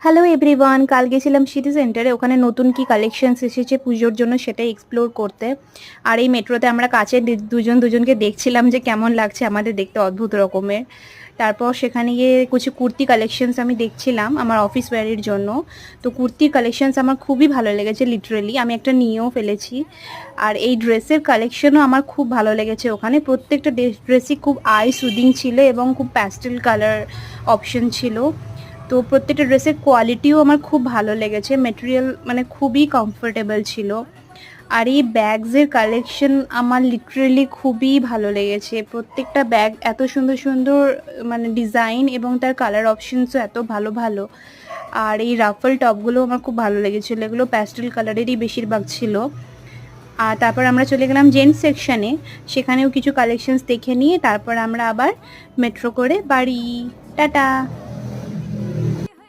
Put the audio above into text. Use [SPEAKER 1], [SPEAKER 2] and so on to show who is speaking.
[SPEAKER 1] Hello everyone, কাল গেছিলাম city সেন্টারে। ওখানে নতুন কি কালেকশনস এসেছে পুজোর জন্য সেটাই এক্সপ্লোর করতে। আর এই মেট্রোতে আমরা কাছে দুজনকে দেখছিলাম যে কেমন লাগছে আমাদের দেখতে, অদ্ভুত রকমের। তারপর সেখানে গিয়ে কিছু কুর্তি কালেকশনস আমি দেখছিলাম আমার অফিস ওয়্যারের জন্য। তো কুর্তির কালেকশনস আমার খুবই ভালো লেগেছে, লিটারেলি আমি একটা নিয়েও ফেলেছি। আর এই ড্রেসের কালেকশনও আমার খুব ভালো লেগেছে। ওখানে প্রত্যেকটা ড্রেসই খুব আই সুদিং ছিল এবং খুব প্যাস্টেল কালার অপশন ছিল। তো প্রত্যেকটা ড্রেসের কোয়ালিটিও আমার খুব ভালো লেগেছে, মেটেরিয়াল মানে খুবই কমফোর্টেবল ছিল। আর এই ব্যাগসের কালেকশন আমার লিটারেলি খুবই ভালো লেগেছে। প্রত্যেকটা ব্যাগ এত সুন্দর সুন্দর মানে ডিজাইন এবং তার কালার অপশনসও এত ভালো ভালো। আর এই রাফল টপগুলো আমার খুব ভালো লেগেছিলো, এগুলো প্যাস্টেল কালারেরই বেশিরভাগ ছিল। আর তারপর আমরা চলে গেলাম জেন্টস সেকশানে, সেখানেও কিছু কালেকশনস দেখে নিয়ে তারপর আমরা আবার মেট্রো করে বাড়ি। টাটা।